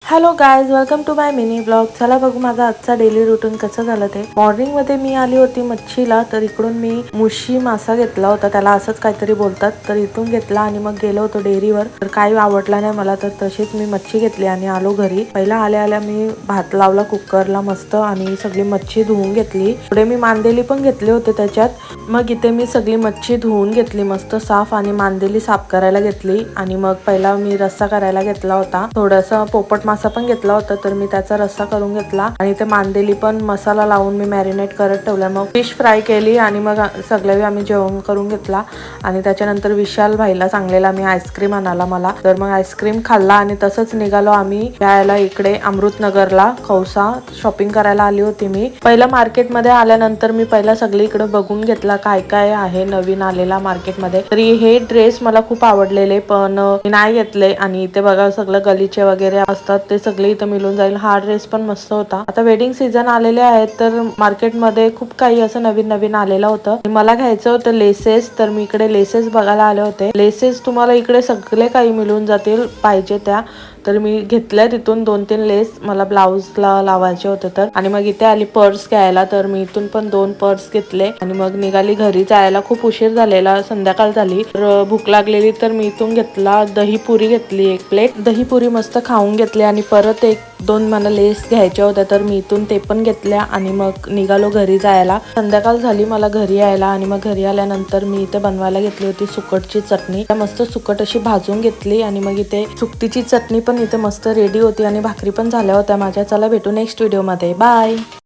Hello guys, welcome to my mini blog. चला बघू माझा आजचा डेली रुटीन कसं झालं ते. मॉर्निंग मध्ये मी आली होती मच्छीला, तर इकडून मी मुशी मासा घेतला होता, त्याला असंच काहीतरी बोलतात. तर इथून घेतला आणि मग गेलो होतो डेअरीवर. तर काही आवडला नाही मला, तर तशीच मी मच्छी घेतली आणि आलो घरी. पहिला आल्या आल्या मी भात लावला कुकरला मस्त आणि सगळी मच्छी धुवून घेतली. पुढे मी मांदेली पण घेतले होते त्याच्यात. मग इथे मी सगळी मच्छी धुवून घेतली मस्त साफ आणि मांदेली साफ करायला घेतली. आणि मग पहिला मी रस्सा करायला घेतला होता. थोडासा पोपट मासा पण घेतला होता, तर मी त्याचा रस्सा करून घेतला आणि ते मांदेली पण मसाला लावून मी मॅरिनेट करत ठेवला. मग फिश फ्राय केली आणि मग सगळे आम्ही जेवण करून घेतला. आणि त्याच्यानंतर विशाल भाईला सांगलेला मी आईस्क्रीम आणायला मला, तर मग आईस्क्रीम खाल्ला आणि तसंच निघालो आम्ही यायला इकडे अमृतनगरला. खौसा शॉपिंग करायला आली होती मी. पहिला मार्केटमध्ये आल्यानंतर मी पहिला सगळी इकडे बघून घेतला काय काय आहे नवीन आलेला मार्केटमध्ये. तरी हे ड्रेस मला खूप आवडलेले पण मी नाही घेतले. आणि इथे बघा सगळं गलीचे वगैरे असतात ते सगळे इथं मिळून जाईल. हा ड्रेस पण मस्त होता. आता वेडिंग सीझन आलेले आहेत, तर मार्केटमध्ये खूप काही असं नवीन नवीन आलेलं होतं. मला घ्यायचं होतं लेसेस, तर मी इकडे लेसेस बघायला आले होते. लेसेस तुम्हाला इकडे सगळे काही मिळून जातील पाहिजे त्या. तर मी घेतल्या तिथून 2-3 लेस मला ब्लाऊजला लावायचे होते तर. आणि मग इथे आली पर्स घ्यायला, तर मी इथून पण 2 पर्स घेतले आणि मग निघाली घरी जायला. खूप उशीर झालेला, संध्याकाळ झाली. तर भूक लागलेली, तर मी इथून घेतला दहीपुरी घेतली 1 प्लेट. दहीपुरी मस्त खाऊन घेतली आणि परत 1-2 मला लेस घ्यायच्या होत्या, तर मी इथून ते पण घेतल्या आणि मग निघालो घरी जायला. संध्याकाळ झाली मला घरी यायला. आणि मग घरी आल्यानंतर मी इथे बनवायला घेतली होती सुकटची चटणी. मस्त सुकट अशी भाजून घेतली आणि मग इथे सुकटीची चटणी पण इथे मस्त रेडी होती आणि भाकरी पण झाल्या होत्या माझ्या. चला भेटू नेक्स्ट व्हिडिओ मध्ये. बाय.